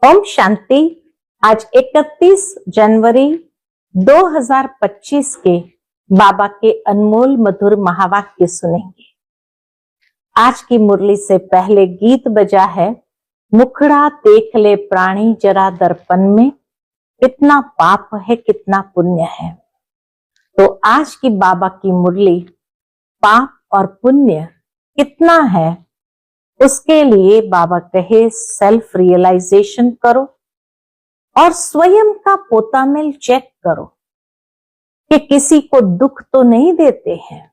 ओम शांति। आज 31 जनवरी 2025 के बाबा के अनमोल मधुर महावाक्य सुनेंगे। आज की मुरली से पहले गीत बजा है, मुखड़ा देख ले प्राणी जरा दर्पण में, कितना पाप है कितना पुण्य है। तो आज की बाबा की मुरली पाप और पुण्य कितना है, उसके लिए बाबा कहे सेल्फ रियलाइजेशन करो और स्वयं का पोतामेल चेक करो कि किसी को दुख तो नहीं देते हैं,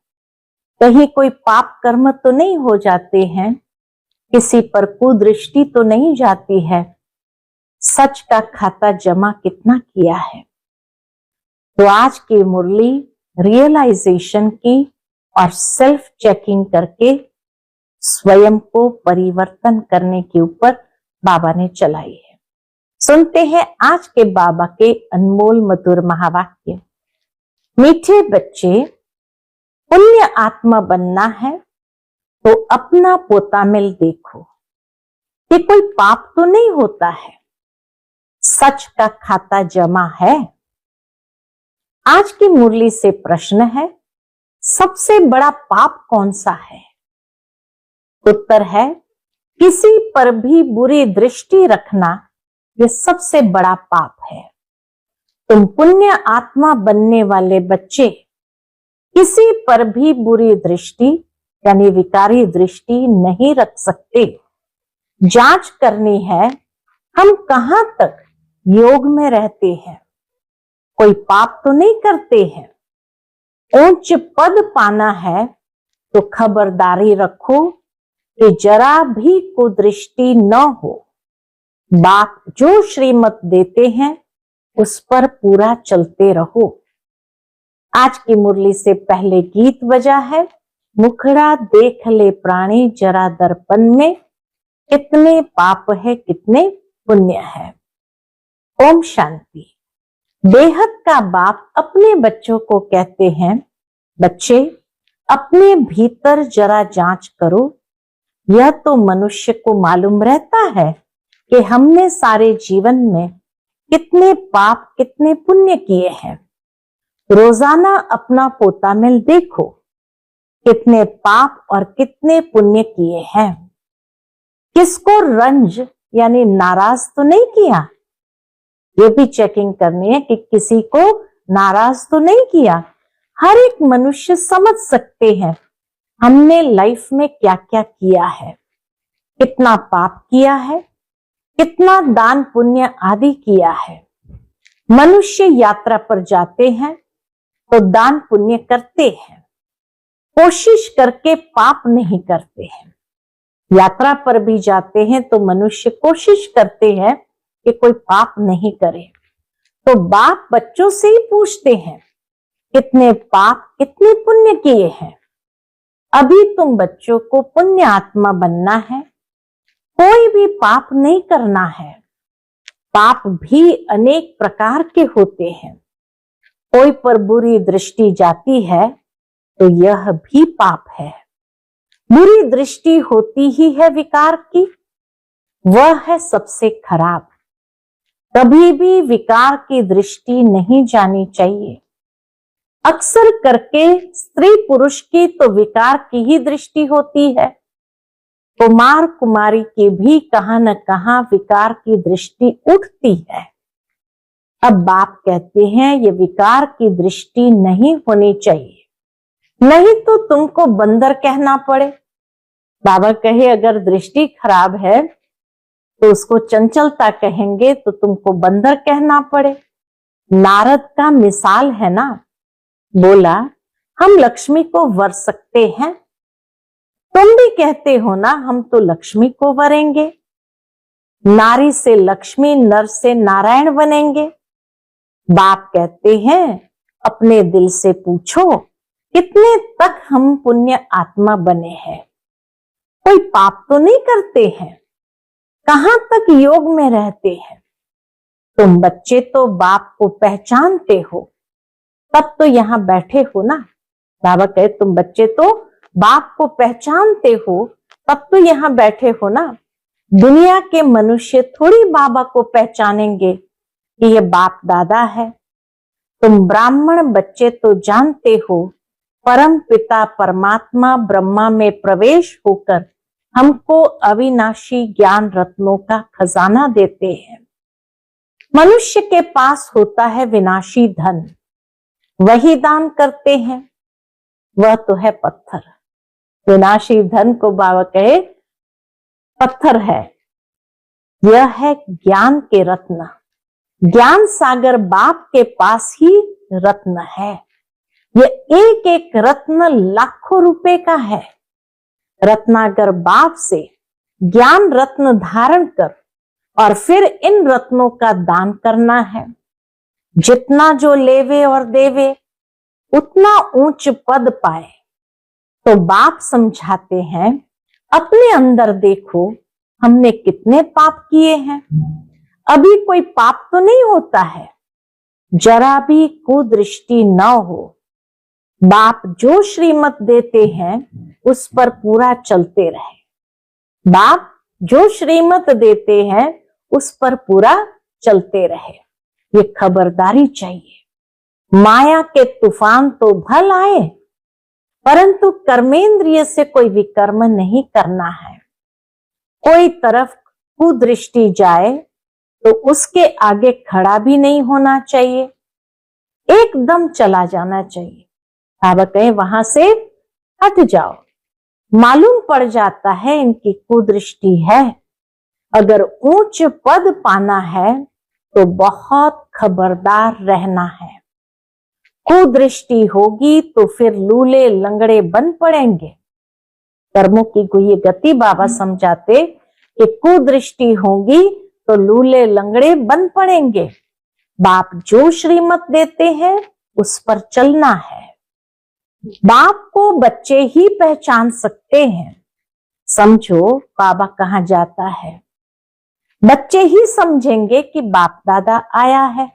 कहीं कोई पाप कर्म तो नहीं हो जाते हैं, किसी पर कुदृष्टि तो नहीं जाती है, सच का खाता जमा कितना किया है। तो आज की मुरली रियलाइजेशन की और सेल्फ चेकिंग करके स्वयं को परिवर्तन करने के ऊपर बाबा ने चलाई है। सुनते हैं आज के बाबा के अनमोल मधुर महावाक्य। मीठे बच्चे, पुण्य आत्मा बनना है तो अपना पोतामेल देखो कि कोई पाप तो नहीं होता है, सच का खाता जमा है। आज की मुरली से प्रश्न है, सबसे बड़ा पाप कौन सा है? उत्तर है, किसी पर भी बुरी दृष्टि रखना यह सबसे बड़ा पाप है। तुम पुण्य आत्मा बनने वाले बच्चे किसी पर भी बुरी दृष्टि यानी विकारी दृष्टि नहीं रख सकते। जांच करनी है, हम कहां तक योग में रहते हैं, कोई पाप तो नहीं करते हैं। ऊंच पद पाना है तो खबरदारी रखो कि जरा भी कुदृष्टि न हो। बाप जो श्रीमत देते हैं उस पर पूरा चलते रहो। आज की मुरली से पहले गीत बजा है, मुखड़ा देख ले प्राणी जरा दर्पण में, कितने पाप है कितने पुण्य है। ओम शांति। बेहद का बाप अपने बच्चों को कहते हैं, बच्चे अपने भीतर जरा जांच करो। यह तो मनुष्य को मालूम रहता है कि हमने सारे जीवन में कितने पाप कितने पुण्य किए हैं। रोजाना अपना पोतामेल देखो, कितने पाप और कितने पुण्य किए हैं। किसको रंज यानी नाराज तो नहीं किया, ये भी चेकिंग करनी है कि किसी को नाराज तो नहीं किया। हर एक मनुष्य समझ सकते हैं हमने लाइफ में क्या क्या किया है, कितना पाप किया है, कितना दान पुण्य आदि किया है। मनुष्य यात्रा पर जाते हैं तो दान पुण्य करते हैं, कोशिश करके पाप नहीं करते हैं। यात्रा पर भी जाते हैं तो मनुष्य कोशिश करते हैं कि कोई पाप नहीं करे। तो बाप बच्चों से ही पूछते हैं, कितने पाप कितने पुण्य किए हैं। अभी तुम बच्चों को पुण्य आत्मा बनना है, कोई भी पाप नहीं करना है। पाप भी अनेक प्रकार के होते हैं। कोई पर बुरी दृष्टि जाती है तो यह भी पाप है। बुरी दृष्टि होती ही है विकार की, वह है सबसे खराब। कभी भी विकार की दृष्टि नहीं जानी चाहिए। अक्सर करके स्त्री पुरुष की तो विकार की ही दृष्टि होती है, कुमार कुमारी की भी कहां न कहां विकार की दृष्टि उठती है। अब बाप कहते हैं ये विकार की दृष्टि नहीं होनी चाहिए, नहीं तो तुमको बंदर कहना पड़े। बाबा कहे अगर दृष्टि खराब है तो उसको चंचलता कहेंगे तो तुमको बंदर कहना पड़े। नारद का मिसाल है ना, बोला हम लक्ष्मी को वर सकते हैं, तुम भी कहते हो ना हम तो लक्ष्मी को वरेंगे। नारी से लक्ष्मी, नर से नारायण बनेंगे। बाप कहते हैं अपने दिल से पूछो कितने तक हम पुण्य आत्मा बने हैं। कोई पाप तो नहीं करते हैं, कहां तक योग में रहते हैं। तुम बच्चे तो बाप को पहचानते हो, तब तो यहां बैठे हो ना। बाबा कहे तुम बच्चे तो बाप को पहचानते हो, तब तो यहां बैठे हो ना। दुनिया के मनुष्य थोड़ी बाबा को पहचानेंगे कि ये बाप दादा है। तुम ब्राह्मण बच्चे तो जानते हो, परम पिता परमात्मा ब्रह्मा में प्रवेश होकर हमको अविनाशी ज्ञान रत्नों का खजाना देते हैं। मनुष्य के पास होता है विनाशी धन, वही दान करते हैं, वह तो है पत्थर। विनाशी धन को बाबा कहे पत्थर है। यह है ज्ञान के रत्न। ज्ञान सागर बाप के पास ही रत्न है। यह एक एक रत्न लाखों रुपए का है। रत्नागर बाप से ज्ञान रत्न धारण कर और फिर इन रत्नों का दान करना है। जितना जो लेवे और देवे उतना ऊंच पद पाए। तो बाप समझाते हैं, अपने अंदर देखो हमने कितने पाप किए हैं। अभी कोई पाप तो नहीं होता है, जरा भी कुदृष्टि न हो। बाप जो श्रीमत देते हैं उस पर पूरा चलते रहे। बाप जो श्रीमत देते हैं उस पर पूरा चलते रहे, ये खबरदारी चाहिए। माया के तूफान तो भल आए, परंतु कर्मेंद्रिय से कोई विकर्म नहीं करना है। कोई तरफ कुदृष्टि जाए तो उसके आगे खड़ा भी नहीं होना चाहिए, एकदम चला जाना चाहिए। बाबा कहे वहां से हट जाओ। मालूम पड़ जाता है इनकी कुदृष्टि है। अगर ऊंच पद पाना है तो बहुत खबरदार रहना है। कुदृष्टि होगी तो फिर लूले लंगड़े बन पड़ेंगे। कर्मों की ये गति बाबा समझाते कि कुदृष्टि होगी तो लूले लंगड़े बन पड़ेंगे। बाप जो श्रीमत देते हैं उस पर चलना है। बाप को बच्चे ही पहचान सकते हैं। समझो बाबा कहाँ जाता है, बच्चे ही समझेंगे कि बाप दादा आया है।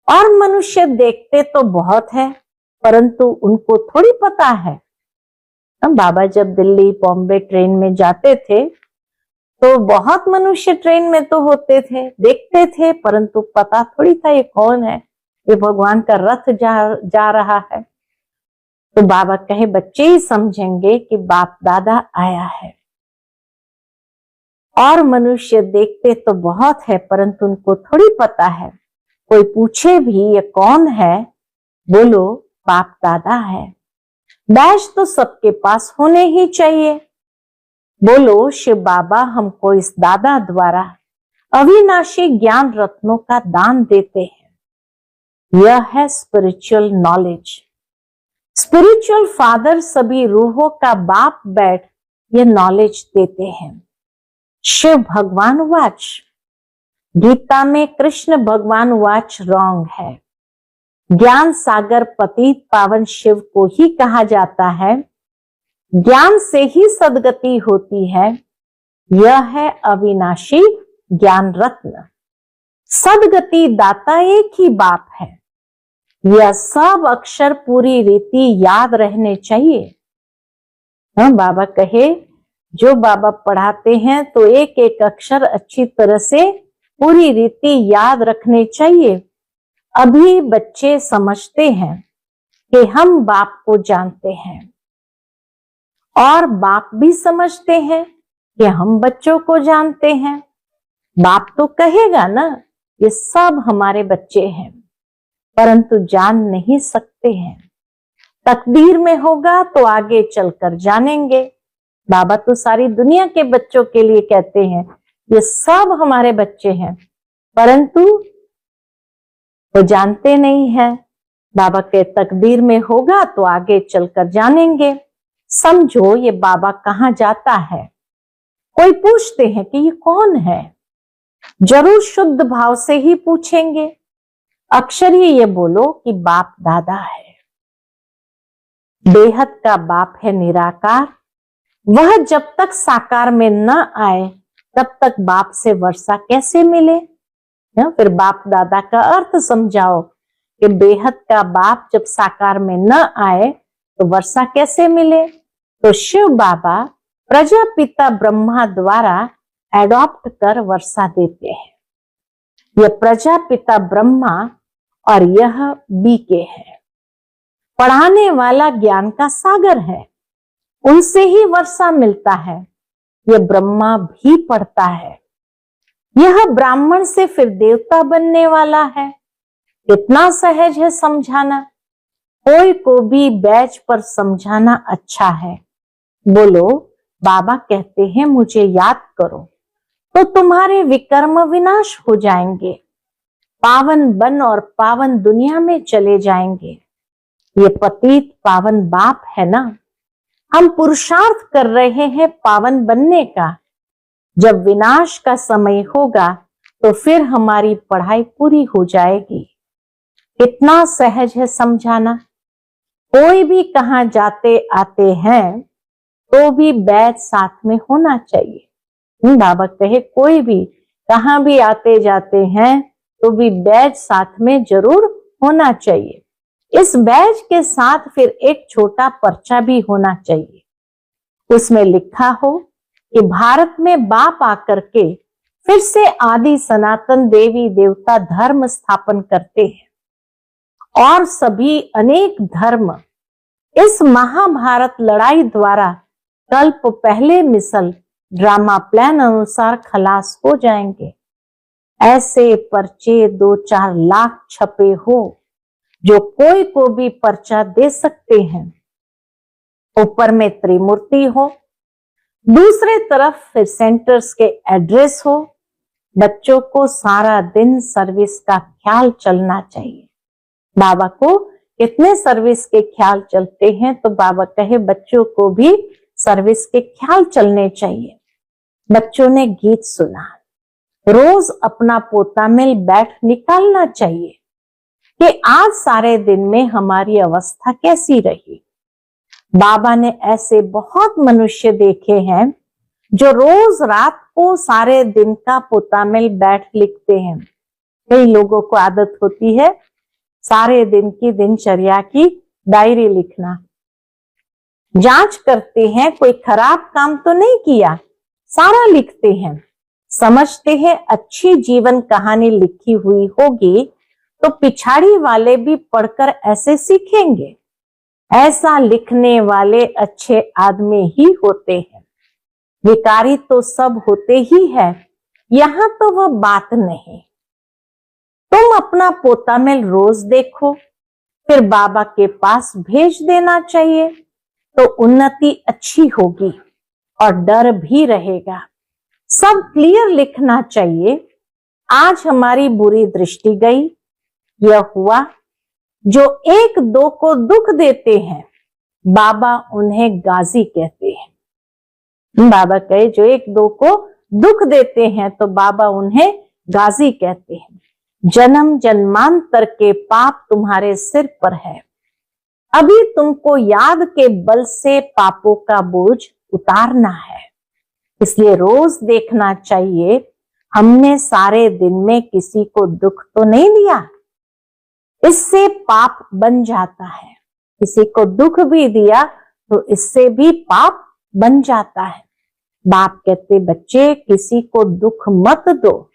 और मनुष्य देखते तो बहुत है, परंतु उनको थोड़ी पता है। बाबा जब दिल्ली बॉम्बे ट्रेन में जाते थे तो बहुत मनुष्य ट्रेन में तो होते थे, देखते थे, परंतु पता थोड़ी था ये कौन है, ये भगवान का रथ जा रहा है। तो बाबा कहे बच्चे ही समझेंगे कि बाप दादा आया है। और मनुष्य देखते तो बहुत है, परंतु उनको थोड़ी पता है। कोई पूछे भी ये कौन है, बोलो बाप दादा है। बैज तो सबके पास होने ही चाहिए। बोलो शिव बाबा हमको इस दादा द्वारा अविनाशी ज्ञान रत्नों का दान देते हैं। यह है स्पिरिचुअल नॉलेज। स्पिरिचुअल फादर सभी रूहों का बाप बैठ ये नॉलेज देते हैं। शिव भगवान वाच, गीता में कृष्ण भगवान वाच रॉन्ग है। ज्ञान सागर पतित पावन शिव को ही कहा जाता है। ज्ञान से ही सदगति होती है। यह है अविनाशी ज्ञान रत्न। सदगति दाता एक ही बाप है। यह सब अक्षर पूरी रीति याद रहने चाहिए। बाबा कहे जो बाबा पढ़ाते हैं तो एक एक अक्षर अच्छी तरह से पूरी रीति याद रखने चाहिए। अभी बच्चे समझते हैं कि हम बाप को जानते हैं और बाप भी समझते हैं कि हम बच्चों को जानते हैं। बाप तो कहेगा ना ये सब हमारे बच्चे हैं, परंतु जान नहीं सकते हैं। तकदीर में होगा तो आगे चलकर जानेंगे। बाबा तो सारी दुनिया के बच्चों के लिए कहते हैं ये सब हमारे बच्चे हैं, परंतु वो जानते नहीं है। बाबा के तकदीर में होगा तो आगे चलकर जानेंगे। समझो ये बाबा कहाँ जाता है। कोई पूछते हैं कि ये कौन है, जरूर शुद्ध भाव से ही पूछेंगे। अक्षर ही ये बोलो कि बाप दादा है। बेहद का बाप है निराकार। वह जब तक साकार में न आए तब तक बाप से वर्षा कैसे मिले। फिर बाप दादा का अर्थ समझाओ कि बेहद का बाप जब साकार में न आए तो वर्षा कैसे मिले। तो शिव बाबा प्रजापिता ब्रह्मा द्वारा एडॉप्ट कर वर्षा देते हैं। यह प्रजापिता ब्रह्मा और यह बीके है। पढ़ाने वाला ज्ञान का सागर है, उनसे ही वर्षा मिलता है। यह ब्रह्मा भी पढ़ता है। यह ब्राह्मण से फिर देवता बनने वाला है। कितना सहज है समझाना। कोई को भी बैच पर समझाना अच्छा है। बोलो बाबा कहते हैं मुझे याद करो तो तुम्हारे विकर्म विनाश हो जाएंगे, पावन बन और पावन दुनिया में चले जाएंगे। ये पतित पावन बाप है ना। हम पुरुषार्थ कर रहे हैं पावन बनने का। जब विनाश का समय होगा तो फिर हमारी पढ़ाई पूरी हो जाएगी। कितना सहज है समझाना। कोई भी कहाँ जाते आते हैं तो भी बैच साथ में होना चाहिए। बाबा कहे कोई भी कहाँ भी आते जाते हैं तो भी बैच साथ में जरूर होना चाहिए। इस बैच के साथ फिर एक छोटा पर्चा भी होना चाहिए। उसमें लिखा हो कि भारत में बाप आकर के फिर से आदि सनातन देवी देवता धर्म स्थापन करते हैं और सभी अनेक धर्म इस महाभारत लड़ाई द्वारा कल्प पहले मिसल ड्रामा प्लान अनुसार खलास हो जाएंगे। ऐसे पर्चे 2-4 लाख छपे हो जो कोई को भी पर्चा दे सकते हैं। ऊपर में त्रिमूर्ति हो, दूसरे तरफ फिर सेंटर्स के एड्रेस हो। बच्चों को सारा दिन सर्विस का ख्याल चलना चाहिए। बाबा को कितने सर्विस के ख्याल चलते हैं तो बाबा कहे बच्चों को भी सर्विस के ख्याल चलने चाहिए। बच्चों ने गीत सुना, रोज अपना पोता मिल बैठ निकालना चाहिए कि आज सारे दिन में हमारी अवस्था कैसी रही। बाबा ने ऐसे बहुत मनुष्य देखे हैं जो रोज रात को सारे दिन का पोतामिल बैठ लिखते हैं। कई लोगों को आदत होती है सारे दिन की दिनचर्या की डायरी लिखना। जांच करते हैं कोई खराब काम तो नहीं किया, सारा लिखते हैं। समझते हैं अच्छी जीवन कहानी लिखी हुई होगी तो पिछाड़ी वाले भी पढ़कर ऐसे सीखेंगे। ऐसा लिखने वाले अच्छे आदमी ही होते हैं। विकारी तो सब होते ही है, यहां तो वह बात नहीं। तुम अपना पोता मेल रोज देखो, फिर बाबा के पास भेज देना चाहिए तो उन्नति अच्छी होगी और डर भी रहेगा। सब क्लियर लिखना चाहिए। आज हमारी बुरी दृष्टि गई, यह हुआ। जो 1-2 को दुख देते हैं बाबा उन्हें गाजी कहते हैं। बाबा कहे जो 1-2 को दुख देते हैं तो बाबा उन्हें गाजी कहते हैं। जन्म जन्मांतर के पाप तुम्हारे सिर पर है। अभी तुमको याद के बल से पापों का बोझ उतारना है। इसलिए रोज देखना चाहिए हमने सारे दिन में किसी को दुख तो नहीं दिया। इससे पाप बन जाता है। किसी को दुख भी दिया तो इससे भी पाप बन जाता है। बाप कहते बच्चे किसी को दुख मत दो,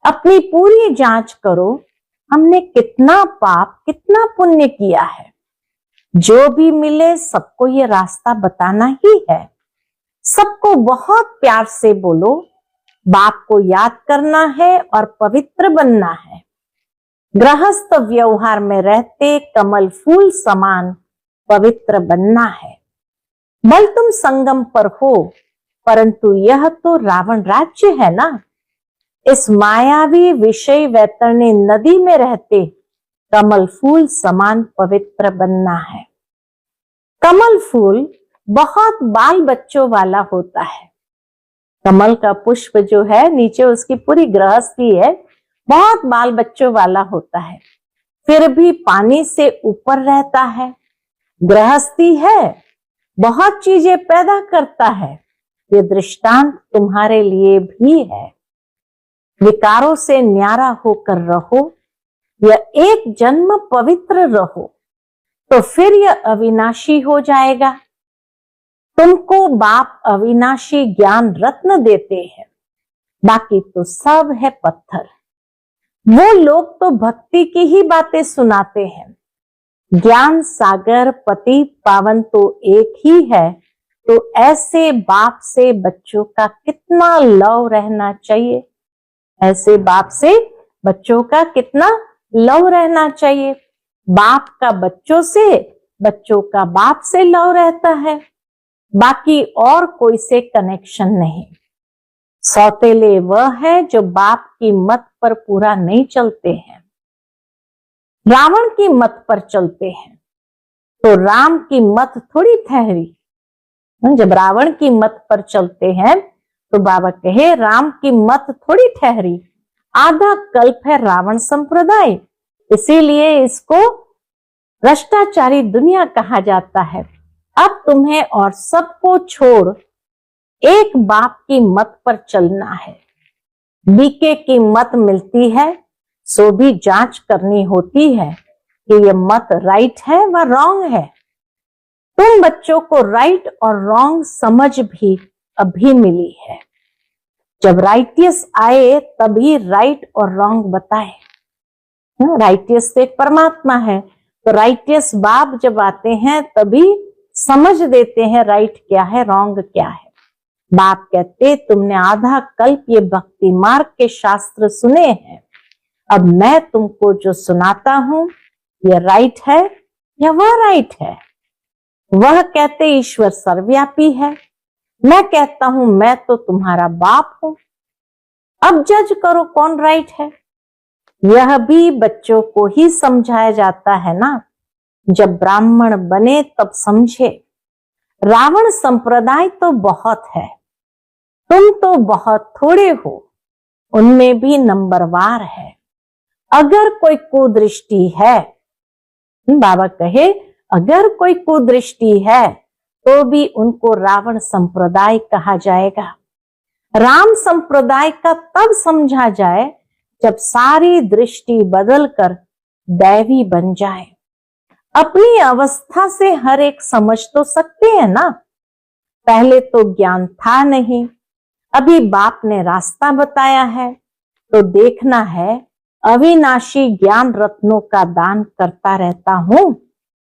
अपनी पूरी जांच करो हमने कितना पाप कितना पुण्य किया है। जो भी मिले सबको ये रास्ता बताना ही है। सबको बहुत प्यार से बोलो, बाप को याद करना है और पवित्र बनना है। गृहस्थ व्यवहार में रहते कमल फूल समान पवित्र बनना है। बल तुम संगम पर हो, परंतु यह तो रावण राज्य है ना। इस मायावी विषय वैतरणी नदी में रहते कमल फूल समान पवित्र बनना है। कमल फूल बहुत बाल बच्चों वाला होता है। कमल का पुष्प जो है नीचे उसकी पूरी गृहस्थी है, बहुत बाल बच्चों वाला होता है, फिर भी पानी से ऊपर रहता है। गृहस्थी है, बहुत चीजें पैदा करता है। ये दृष्टांत तुम्हारे लिए भी है। विकारों से न्यारा होकर रहो या एक जन्म पवित्र रहो तो फिर यह अविनाशी हो जाएगा। तुमको बाप अविनाशी ज्ञान रत्न देते हैं। बाकी तो सब है पत्थर। वो लोग तो भक्ति की ही बातें सुनाते हैं। ज्ञान सागर पतित पावन तो एक ही है, तो ऐसे बाप से बच्चों का कितना लव रहना चाहिए। ऐसे बाप से बच्चों का कितना लव रहना चाहिए। बाप का बच्चों से, बच्चों का बाप से लव रहता है, बाकी और कोई से कनेक्शन नहीं। सौतेले वह है जो बाप की मत पर पूरा नहीं चलते हैं, रावण की मत पर चलते हैं। तो राम की मत थोड़ी ठहरी। जब रावण की मत पर चलते हैं तो बाबा कहे राम की मत थोड़ी ठहरी। आधा कल्प है रावण संप्रदाय, इसीलिए इसको भ्रष्टाचारी दुनिया कहा जाता है। अब तुम्हें और सबको छोड़ एक बाप की मत पर चलना है। बीके की मत मिलती है, सो भी जांच करनी होती है कि ये मत राइट है व रॉन्ग है। तुम बच्चों को राइट और रॉन्ग समझ भी अभी मिली है। जब राइटियस आए तभी राइट और रॉन्ग बताए। राइटियस तो एक परमात्मा है, तो राइटियस बाप जब आते हैं तभी समझ देते हैं राइट क्या है, रॉन्ग क्या है। बाप कहते तुमने आधा कल्प ये भक्ति मार्ग के शास्त्र सुने हैं, अब मैं तुमको जो सुनाता हूं ये राइट है या वह राइट है। वह कहते ईश्वर सर्वव्यापी है, मैं कहता हूं मैं तो तुम्हारा बाप हूं। अब जज करो कौन राइट है। यह भी बच्चों को ही समझाया जाता है ना। जब ब्राह्मण बने तब समझे। रावण संप्रदाय तो बहुत है, तुम तो बहुत थोड़े हो, उनमें भी नंबरवार है। अगर कोई कुदृष्टि है, बाबा कहे अगर कोई कुदृष्टि है तो भी उनको रावण संप्रदाय कहा जाएगा। राम संप्रदाय का तब समझा जाए जब सारी दृष्टि बदलकर दैवी बन जाए। अपनी अवस्था से हर एक समझ तो सकते हैं ना। पहले तो ज्ञान था नहीं, अभी बाप ने रास्ता बताया है, तो देखना है अविनाशी ज्ञान रत्नों का दान करता रहता हूं।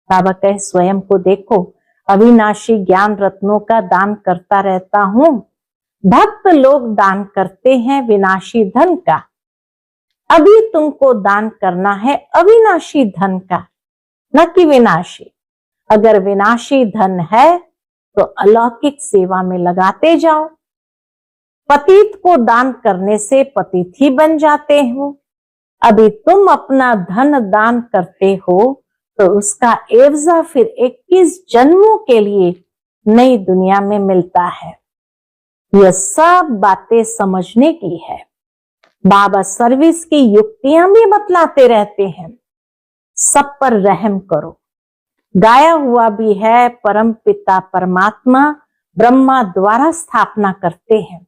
बाबा कहे स्वयं को देखो, अविनाशी ज्ञान रत्नों का दान करता रहता हूं। भक्त लोग दान करते हैं विनाशी धन का, अभी तुमको दान करना है अविनाशी धन का, न कि विनाशी। अगर विनाशी धन है तो अलौकिक सेवा में लगाते जाओ। पतित को दान करने से पतित ही बन जाते हो। अभी तुम अपना धन दान करते हो तो उसका एवजा फिर 21 जन्मों के लिए नई दुनिया में मिलता है। यह सब बातें समझने की है। बाबा सर्विस की युक्तियां भी बतलाते रहते हैं। सब पर रहम करो। गाया हुआ भी है, परम पिता परमात्मा ब्रह्मा द्वारा स्थापना करते हैं,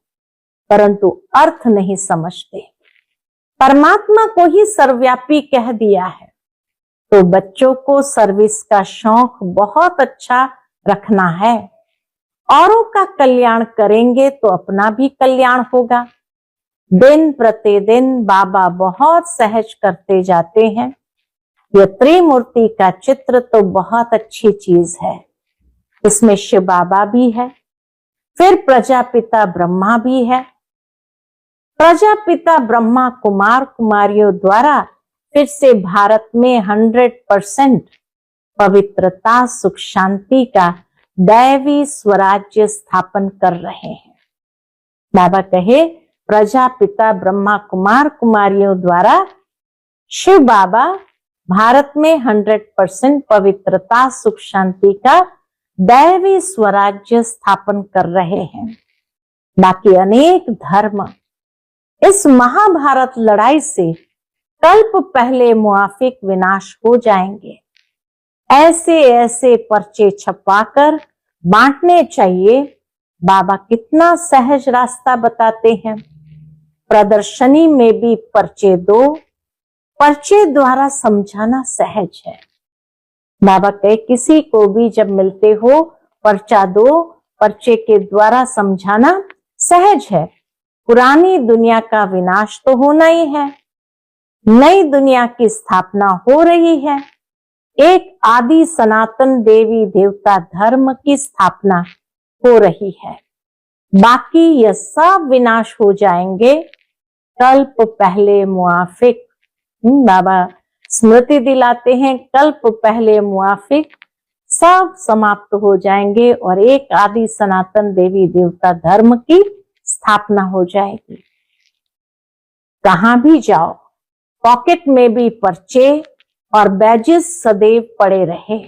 परंतु अर्थ नहीं समझते। परमात्मा को ही सर्वव्यापी कह दिया है, तो बच्चों को सर्विस का शौक बहुत अच्छा रखना है। औरों का कल्याण करेंगे तो अपना भी कल्याण होगा। दिन प्रतिदिन बाबा बहुत सहज करते जाते हैं। यह त्रिमूर्ति का चित्र तो बहुत अच्छी चीज है। इसमें शिव बाबा भी है, फिर प्रजापिता ब्रह्मा भी है। प्रजापिता ब्रह्मा कुमार कुमारियों द्वारा फिर से भारत में 100% पवित्रता सुख शांति का दैवी स्वराज्य स्थापन कर रहे हैं। बाबा कहे प्रजापिता ब्रह्मा कुमार कुमारियों द्वारा शिव बाबा भारत में 100% पवित्रता सुख शांति का दैवी स्वराज्य स्थापन कर रहे हैं। बाकी अनेक धर्म इस महाभारत लड़ाई से कल्प पहले मुआफिक विनाश हो जाएंगे। ऐसे ऐसे पर्चे छपवाकर बांटने चाहिए। बाबा कितना सहज रास्ता बताते हैं। प्रदर्शनी में भी पर्चे दो, पर्चे द्वारा समझाना सहज है। बाबा कहे किसी को भी जब मिलते हो पर्चा दो, पर्चे के द्वारा समझाना सहज है। पुरानी दुनिया का विनाश तो होना ही है, नई दुनिया की स्थापना हो रही है। एक आदि सनातन देवी देवता धर्म की स्थापना हो रही है। बाकी यह सब विनाश हो जाएंगे कल्प पहले मुआफिक। बाबा स्मृति दिलाते हैं, कल्प पहले मुआफिक सब समाप्त हो जाएंगे और एक आदि सनातन देवी देवता धर्म की स्थापना हो जाएगी। कहां भी जाओ, पॉकेट में भी पर्चे और बैजेस सदैव पड़े रहे।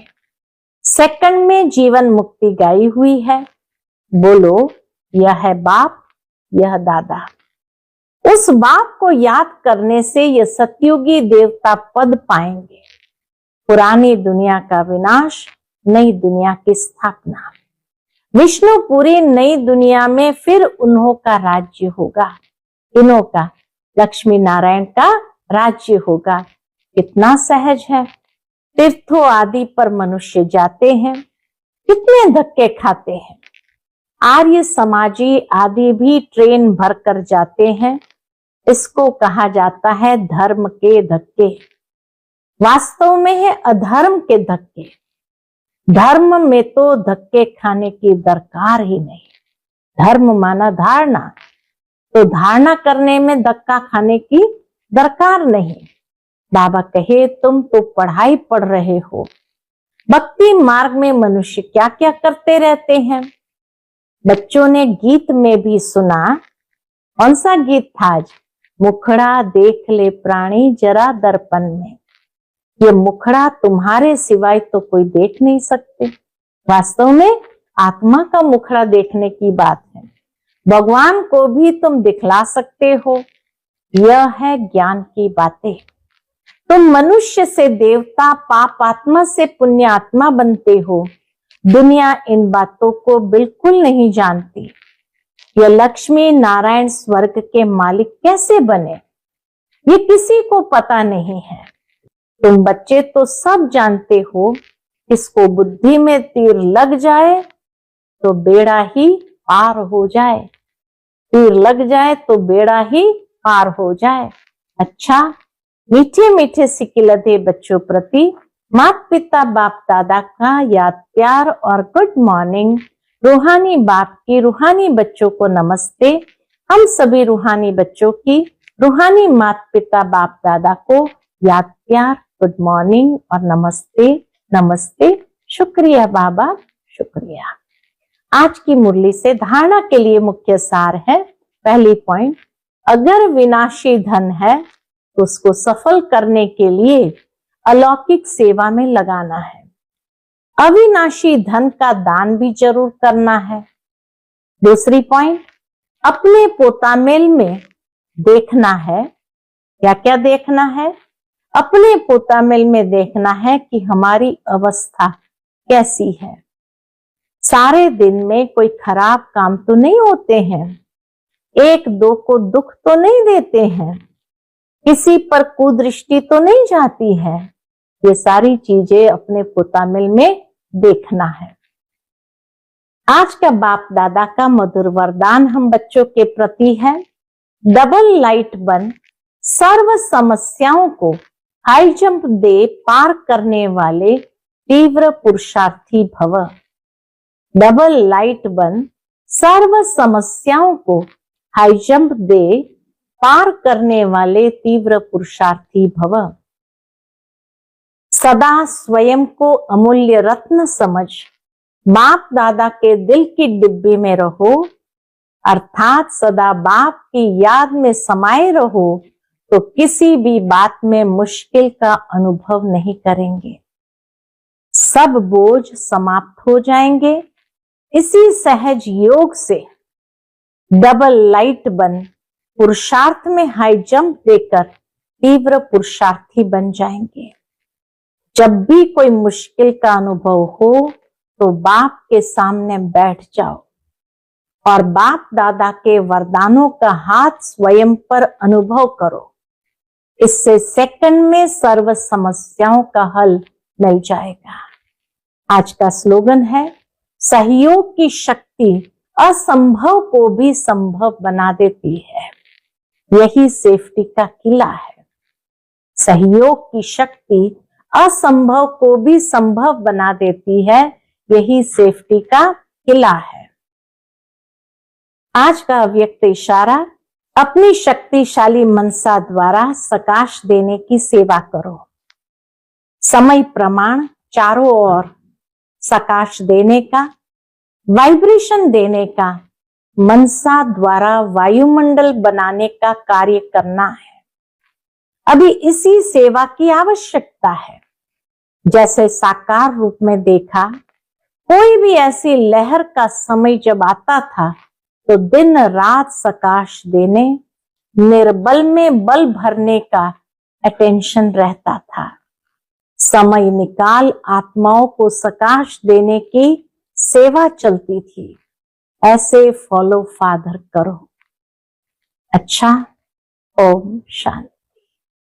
सेकंड में जीवन मुक्ति गाई हुई है। बोलो, यह है बाप, यह दादा। उस बाप को याद करने से ये सतयुगी देवता पद पाएंगे। पुरानी दुनिया का विनाश, नई दुनिया की स्थापना। विष्णुपुरी नई दुनिया में फिर उन्हों का राज्य होगा, इन्हों का, लक्ष्मी नारायण का राज्य होगा। कितना सहज है। तीर्थों आदि पर मनुष्य जाते हैं, कितने धक्के खाते हैं। आर्य समाजी आदि भी ट्रेन भरकर जाते हैं। इसको कहा जाता है धर्म के धक्के। वास्तव में है अधर्म के धक्के। धर्म में तो धक्के खाने की दरकार ही नहीं। धर्म माना धारणा, तो धारणा करने में धक्का खाने की दरकार नहीं। बाबा कहे, तुम तो पढ़ाई पढ़ रहे हो। भक्ति मार्ग में मनुष्य क्या क्या करते रहते हैं। बच्चों ने गीत में भी सुना। कौन सा गीत था आज? मुखड़ा देख ले प्राणी जरा दर्पण में। ये मुखड़ा तुम्हारे सिवाय तो कोई देख नहीं सकते। वास्तव में आत्मा का मुखड़ा देखने की बात है। भगवान को भी तुम दिखला सकते हो। यह है ज्ञान की बातें। तुम मनुष्य से देवता, पाप आत्मा से पुण्य आत्मा बनते हो। दुनिया इन बातों को बिल्कुल नहीं जानती। ये लक्ष्मी नारायण स्वर्ग के मालिक कैसे बने, ये किसी को पता नहीं है। तुम बच्चे तो सब जानते हो, किसको बुद्धि में तीर लग जाए तो बेड़ा ही पार हो जाए। तीर लग जाए तो बेड़ा ही पार हो जाए। अच्छा, मीठे मीठे सिकिलते बच्चों प्रति माता पिता बाप दादा का याद प्यार और गुड मॉर्निंग। रूहानी बाप की रूहानी बच्चों को नमस्ते। हम सभी रूहानी बच्चों की रूहानी माता पिता बाप दादा को याद प्यार, गुड मॉर्निंग और नमस्ते नमस्ते। शुक्रिया बाबा, शुक्रिया। आज की मुरली से धारणा के लिए मुख्य सार है। पहली पॉइंट, अगर विनाशी धन है तो उसको सफल करने के लिए अलौकिक सेवा में लगाना है। अविनाशी धन का दान भी जरूर करना है। दूसरी पॉइंट, अपने पोतामेल में देखना है। क्या क्या देखना है? अपने पोतामेल में देखना है कि हमारी अवस्था कैसी है। सारे दिन में कोई खराब काम तो नहीं होते हैं, एक दो को दुख तो नहीं देते हैं, किसी पर कुदृष्टि तो नहीं जाती है। ये सारी चीजें अपने पोतामेल में देखना है। आज का बाप दादा का मधुर वरदान हम बच्चों के प्रति है। डबल लाइट बन, सर्व समस्याओं को हाई जंप दे पार करने वाले तीव्र पुरुषार्थी भव। डबल लाइट बन, सर्व समस्याओं को हाई जंप दे पार करने वाले तीव्र पुरुषार्थी भव। सदा स्वयं को अमूल्य रत्न समझ बाप दादा के दिल की डिब्बी में रहो, अर्थात सदा बाप की याद में समाये रहो, तो किसी भी बात में मुश्किल का अनुभव नहीं करेंगे। सब बोझ समाप्त हो जाएंगे। इसी सहज योग से डबल लाइट बन, पुरुषार्थ में हाई जंप देकर तीव्र पुरुषार्थी बन जाएंगे। जब भी कोई मुश्किल का अनुभव हो तो बाप के सामने बैठ जाओ और बाप दादा के वरदानों का हाथ स्वयं पर अनुभव करो। इससे सेकंड में सर्व समस्याओं का हल मिल जाएगा। आज का स्लोगन है, सहयोग की शक्ति असंभव को भी संभव बना देती है। यही सेफ्टी का किला है। सहयोग की शक्ति असंभव को भी संभव बना देती है। यही सेफ्टी का किला है। आज का अव्यक्त इशारा, अपनी शक्तिशाली मनसा द्वारा सकाश देने की सेवा करो। समय प्रमाण चारों ओर सकाश देने का, वाइब्रेशन देने का, मनसा द्वारा वायुमंडल बनाने का कार्य करना है। अभी इसी सेवा की आवश्यकता है। जैसे साकार रूप में देखा, कोई भी ऐसी लहर का समय जब आता था तो दिन रात सकाश देने, निर्बल में बल भरने का अटेंशन रहता था। समय निकाल आत्माओं को सकाश देने की सेवा चलती थी। ऐसे फॉलो फादर करो। अच्छा, ओम शांति।